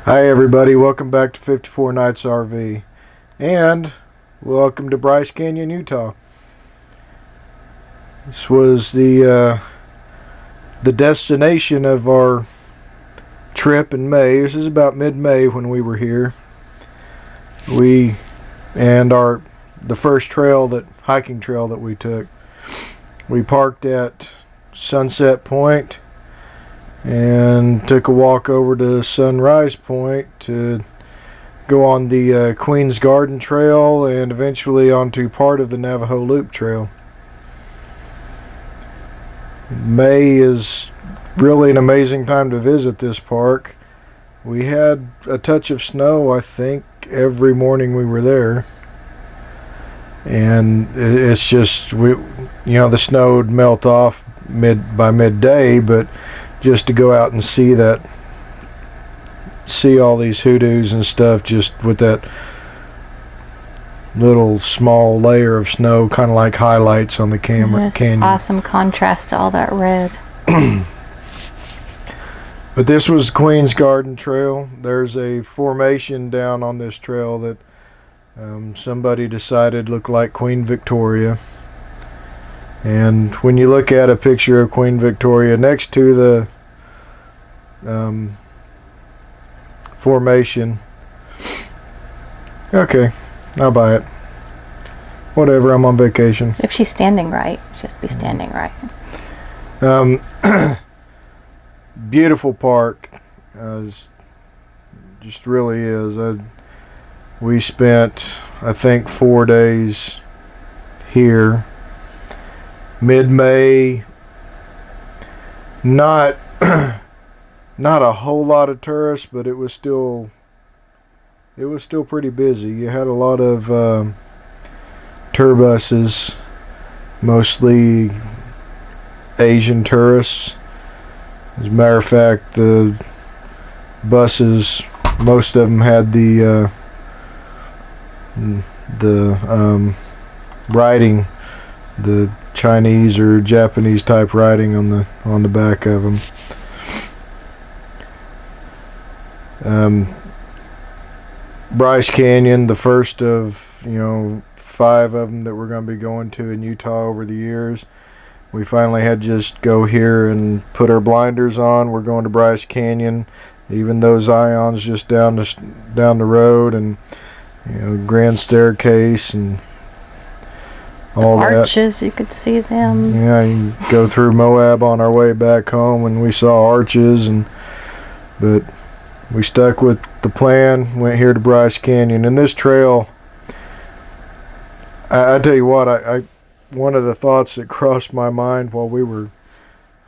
Hi everybody, welcome back to 54 Nights RV, and welcome to Bryce Canyon, Utah. This was the destination of our trip in May. This is about mid-May when we were here. The first hiking trail that we took. We parked at Sunset Point and took a walk over to Sunrise Point to go on the Queen's Garden Trail and eventually onto part of the Navajo Loop Trail. May is really an amazing time to visit this park. We had a touch of snow, I think, every morning we were there. And it's just, the snow would melt off by midday, but just to go out and see all these hoodoos and stuff, just with that little small layer of snow, kind of like highlights on the canyon. Awesome contrast to all that red. But this was the Queen's Garden Trail. There's a formation down on this trail that somebody decided looked like Queen Victoria. And when you look at a picture of Queen Victoria next to the formation, okay, I'll buy it. Whatever, I'm on vacation. If she's standing right, just be standing right. Beautiful park. Just really is. We spent, I think, 4 days here. Mid-May, not a whole lot of tourists, but it was still pretty busy. You had a lot of tour buses, mostly Asian tourists. As a matter of fact, the buses, most of them had the writing, the Chinese or Japanese type writing on the back of them. Bryce Canyon, the first of 5 of them that we're going to be going to in Utah over the years. We finally had to just go here and put our blinders on. We're going to Bryce Canyon, even though Zion's just down the road, and Grand Staircase and all the that. Arches, you could see them. Yeah, you can go through Moab on our way back home, and we saw arches, but we stuck with the plan, went here to Bryce Canyon. And this trail, I tell you what, one of the thoughts that crossed my mind while we were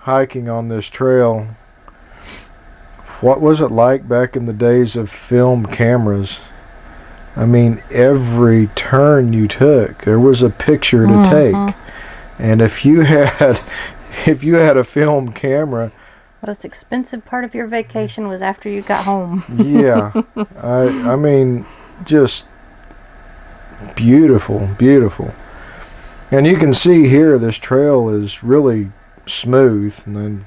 hiking on this trail, what was it like back in the days of film cameras? I mean, every turn you took, there was a picture to take. And if you had a film camera, most expensive part of your vacation was after you got home. Yeah. I mean, just beautiful. And you can see here this trail is really smooth, and then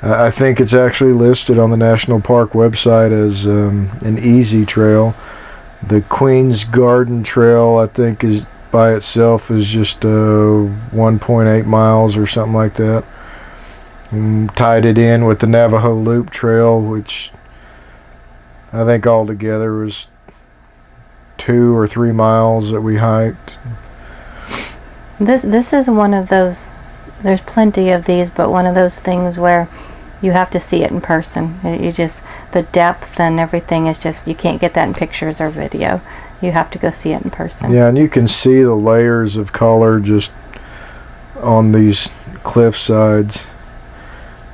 I think it's actually listed on the National Park website as an easy trail. The Queen's Garden Trail, I think, is by itself is just 1.8 miles or something like that. Tied it in with the Navajo Loop Trail, which I think altogether was 2 or 3 miles that we hiked. This is one of those, there's plenty of these, but one of those things where you have to see it in person. The depth and everything is just, you can't get that in pictures or video. You have to go see it in person. Yeah, and you can see the layers of color just on these cliff sides.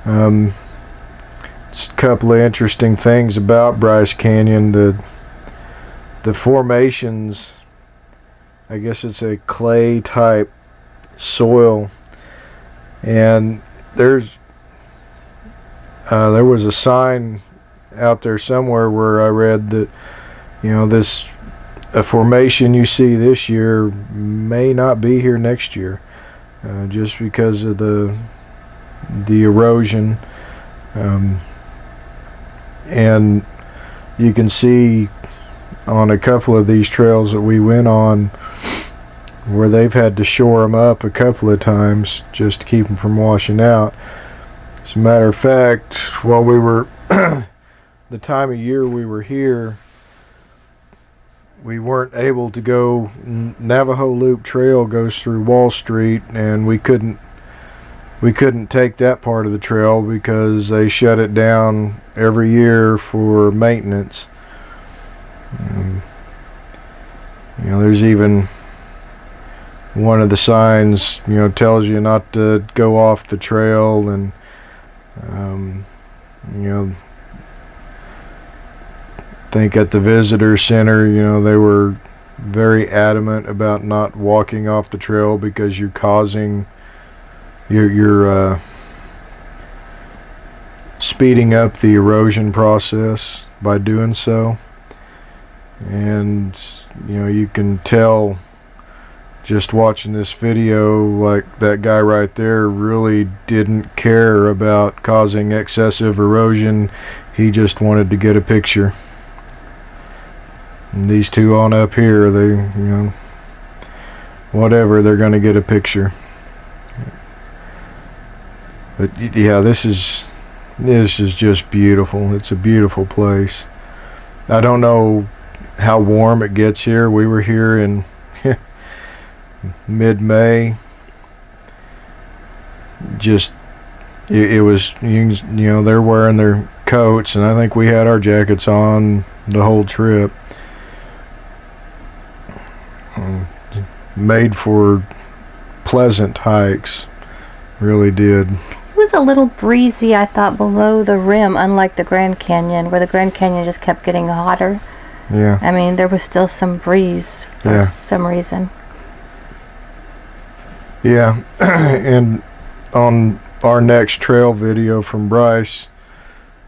Just a couple of interesting things about Bryce Canyon. The formations, I guess it's a clay type soil, and there was a sign out there somewhere where I read that a formation you see this year may not be here next year, just because of the erosion And you can see on a couple of these trails that we went on where they've had to shore them up a couple of times just to keep them from washing out. As a matter of fact, while we were the time of year we were here, we weren't able to go. Navajo Loop Trail goes through Wall Street, and we couldn't take that part of the trail because they shut it down every year for maintenance. There's even one of the signs, tells you not to go off the trail, and I think at the visitor center, they were very adamant about not walking off the trail because you're causing, you're speeding up the erosion process by doing so. And you can tell just watching this video, like that guy right there really didn't care about causing excessive erosion. He just wanted to get a picture. And these two on up here, they, whatever, they're going to get a picture. But yeah, this is just beautiful. It's a beautiful place. I don't know how warm it gets here. We were here in mid-May. Just it was, they're wearing their coats, and I think we had our jackets on the whole trip. Made for pleasant hikes, really did. It was a little breezy, I thought, below the rim, unlike the Grand Canyon, where the Grand Canyon just kept getting hotter. Yeah. I mean, there was still some breeze for some reason. Yeah. And on our next trail video from Bryce,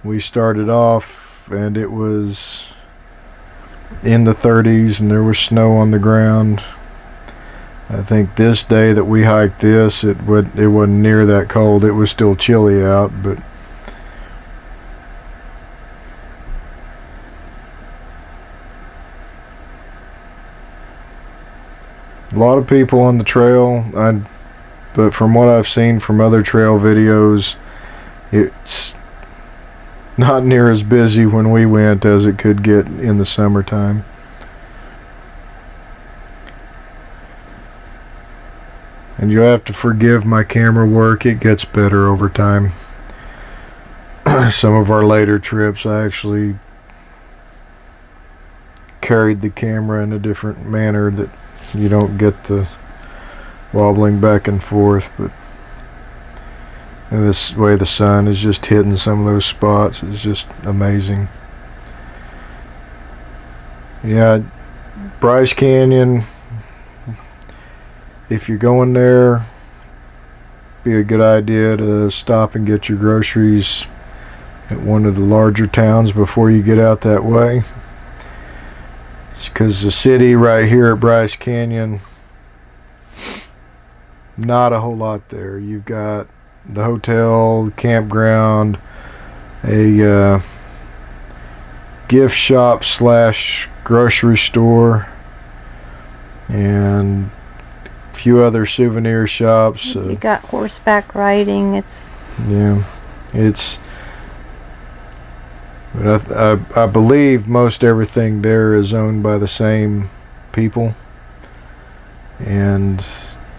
we started off and it was in the 30s and there was snow on the ground. I think this day that we hiked this, it wasn't near that cold. It was still chilly out, but a lot of people on the trail. But from what I've seen from other trail videos, it's not near as busy when we went as it could get in the summertime. And you'll have to forgive my camera work. It gets better over time. Some of our later trips, I actually carried the camera in a different manner that you don't get the wobbling back and forth. But this way the sun is just hitting some of those spots. It's just amazing. Yeah, Bryce Canyon. If you're going there, be a good idea to stop and get your groceries at one of the larger towns before you get out that way. Because the city right here at Bryce Canyon, not a whole lot there. You've got the hotel, the campground, a gift shop / grocery store, and few other souvenir shops. You got horseback riding. But I believe most everything there is owned by the same people, and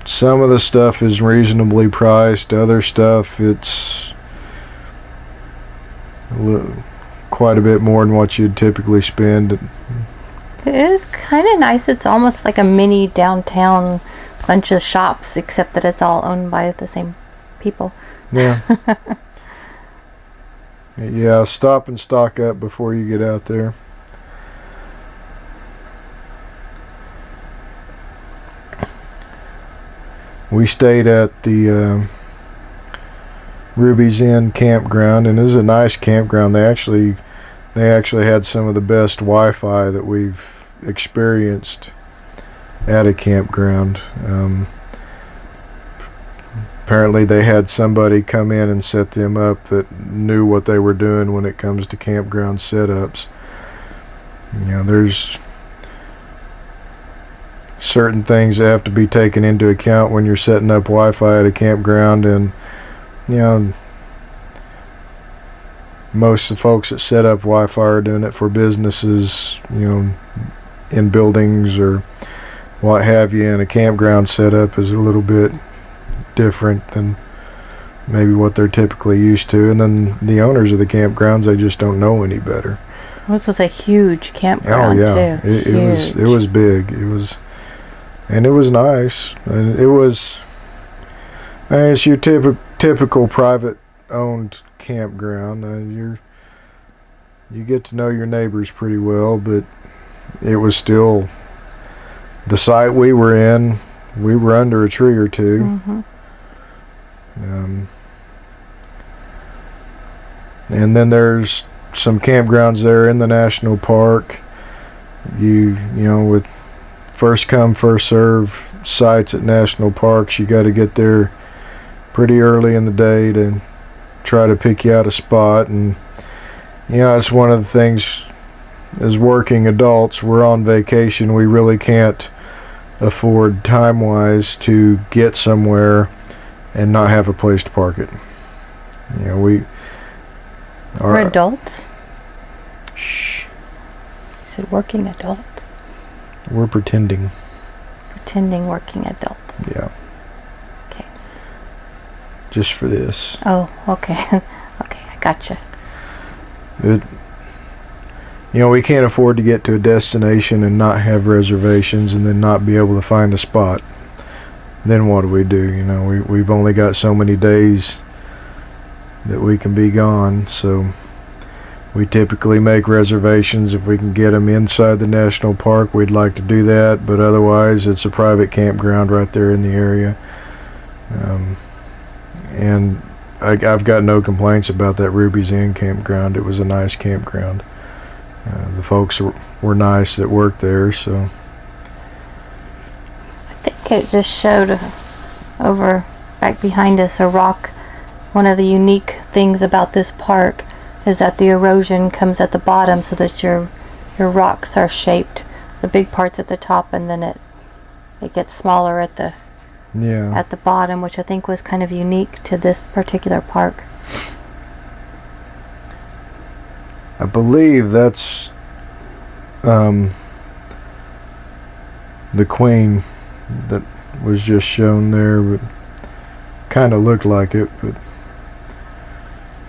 some of the stuff is reasonably priced. Other stuff, it's quite a bit more than what you'd typically spend. It is kind of nice. It's almost like a mini downtown bunch of shops, except that it's all owned by the same people. Yeah. Yeah, stop and stock up before you get out there. We stayed at the Ruby's Inn campground, and it was a nice campground. They actually had some of the best Wi-Fi that we've experienced at a campground. apparently they had somebody come in and set them up that knew what they were doing when it comes to campground setups. There's certain things that have to be taken into account when you're setting up Wi-Fi at a campground, and most of the folks that set up Wi-Fi are doing it for businesses, in buildings or what have you, and a campground setup is a little bit different than maybe what they're typically used to. And then the owners of the campgrounds, they just don't know any better. This was a huge campground, too. It was big. It was nice, and it's your typical private owned campground. You get to know your neighbors pretty well, but it was still the site we were in. We were under a tree or two. Mm-hmm. And then there's some campgrounds there in the national park. With first come first serve sites at national parks, you got to get there pretty early in the day to try to pick you out a spot. And it's one of the things, as working adults, we're on vacation. We really can't afford time-wise to get somewhere and not have a place to park it. We're adults? Shh. You said working adults. We're pretending. Pretending working adults. Yeah. Okay. Just for this. Oh, okay. Okay, I gotcha. We can't afford to get to a destination and not have reservations and then not be able to find a spot. Then what do? We've only got so many days that we can be gone, so we typically make reservations. If we can get them inside the national park, we'd like to do that, but otherwise it's a private campground right there in the area. And I've got no complaints about that Ruby's Inn campground. It was a nice campground. The folks were nice that worked there, so. I think it just showed over back behind us a rock. One of the unique things about this park is that the erosion comes at the bottom, so that your rocks are shaped. The big part's at the top, and then it gets smaller at the bottom, which I think was kind of unique to this particular park. I believe that's the Queen that was just shown there, but kind of looked like it.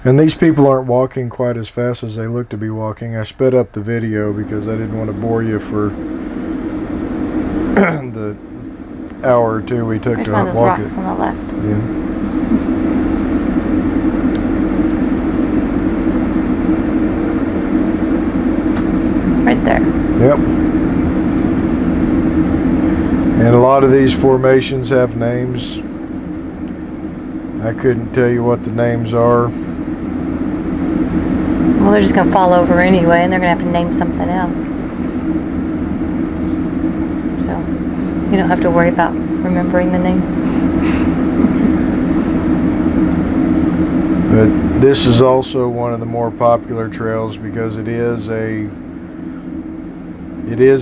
And these people aren't walking quite as fast as they look to be walking. I sped up the video because I didn't want to bore you for the hour or two we took to walk it. There's one of those rocks on the left. Yeah. Right there. Yep. And a lot of these formations have names. I couldn't tell you what the names are. Well, they're just going to fall over anyway, and they're going to have to name something else. So, you don't have to worry about remembering the names. But this is also one of the more popular trails because it is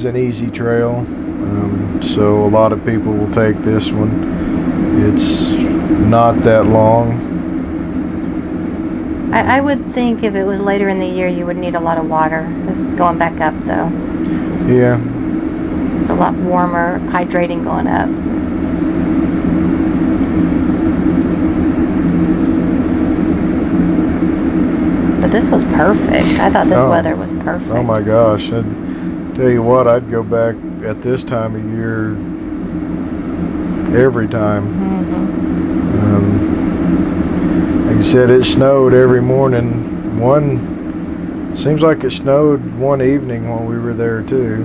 an easy trail. So a lot of people will take this one. It's not that long. I would think if it was later in the year, you would need a lot of water. It's going back up, though. Yeah. It's a lot warmer, hydrating going up. But this was perfect. I thought this weather was perfect. Oh my gosh. I'd tell you what, I'd go back at this time of year every time. Mm-hmm. Like you said, it snowed every morning. Seems like it snowed one evening while we were there too.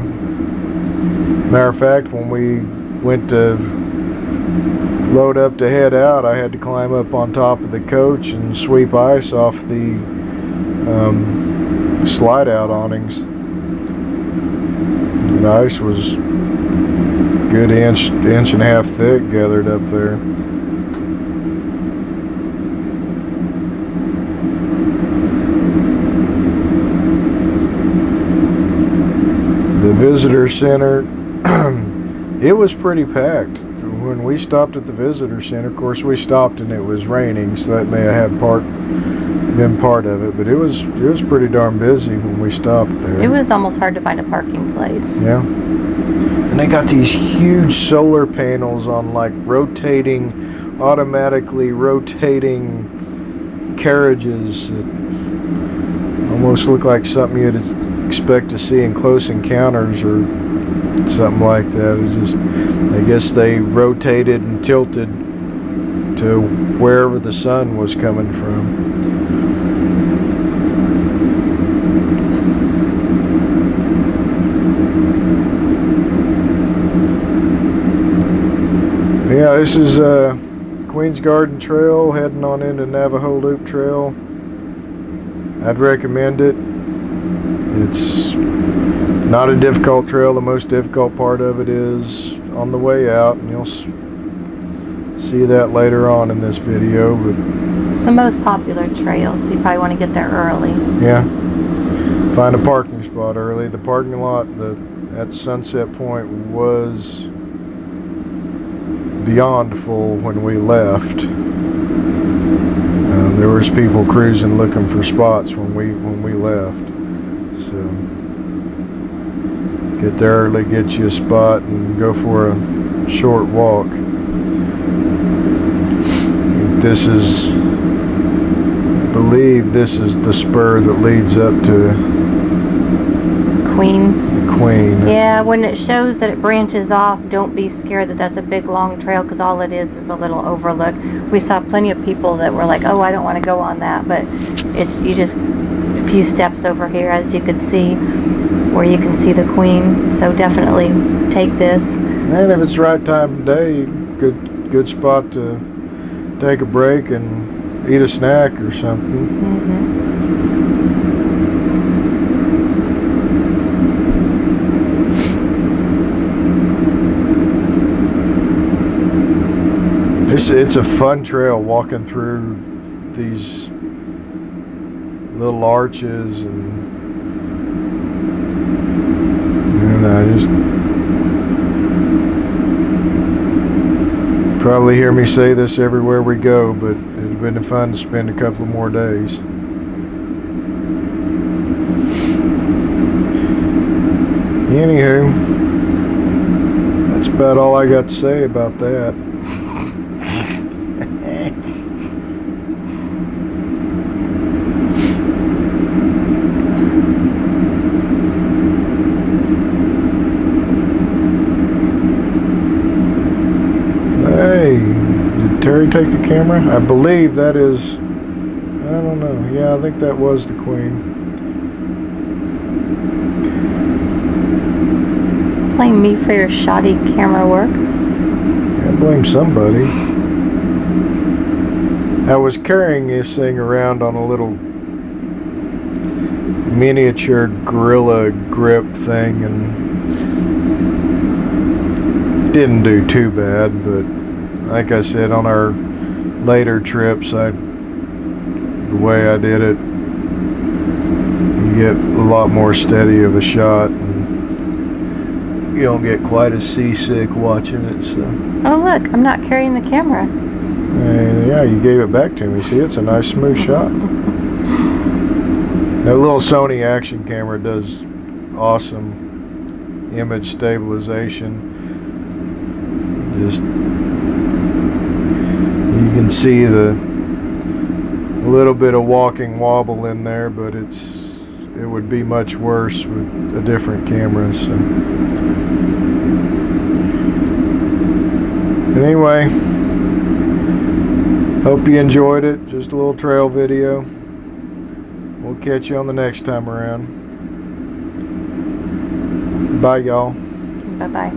Matter of fact, when we went to load up to head out, I had to climb up on top of the coach and sweep ice off the slide out awnings. The ice was a good inch and a half thick gathered up there. visitor center, it was pretty packed. When we stopped at the visitor center, of course we stopped and it was raining, so that may have been part of it, but it was pretty darn busy when we stopped there. It was almost hard to find a parking place. Yeah. And they got these huge solar panels on like automatically rotating carriages that almost look like something you'd expect to see in Close Encounters or something like that. It was just, I guess they rotated and tilted to wherever the sun was coming from. Yeah, this is Queen's Garden Trail heading on into Navajo Loop Trail. I'd recommend it. It's not a difficult trail. The most difficult part of it is on the way out, and you'll see that later on in this video. But it's the most popular trail, so you probably want to get there early. Yeah. Find a parking spot early. The parking lot at Sunset Point was beyond full when we left. There was people cruising looking for spots when we left. So get there early, get you a spot, and go for a short walk. This is, I believe, this is the spur that leads up to Queen. The Queen. Yeah, when it shows that it branches off, don't be scared that that's a big long trail, because all it is a little overlook. We saw plenty of people that were like, oh, I don't want to go on that, but it's you just a few steps over here, as you could see, where you can see the Queen. So definitely take this. And if it's the right time of day, good spot to take a break and eat a snack or something. Mm-hmm. It's a fun trail walking through these little arches, and I just probably hear me say this everywhere we go, but it'd been fun to spend a couple more days. Anywho, that's about all I got to say about that. Hey, did Terry take the camera? I believe that is, I don't know. Yeah, I think that was the Queen. Blame me for your shoddy camera work. I blame somebody. I was carrying this thing around on a little miniature gorilla grip thing and didn't do too bad, but like I said, on our later trips, the way I did it, you get a lot more steady of a shot, and you don't get quite as seasick watching it. So. Oh look, I'm not carrying the camera. Yeah, you gave it back to me. See, it's a nice smooth shot. That little Sony action camera does awesome image stabilization. Just you can see the little bit of walking wobble in there, but it would be much worse with a different camera. So anyway, hope you enjoyed it. Just a little trail video. We'll catch you on the next time around. Bye, y'all. Bye-bye.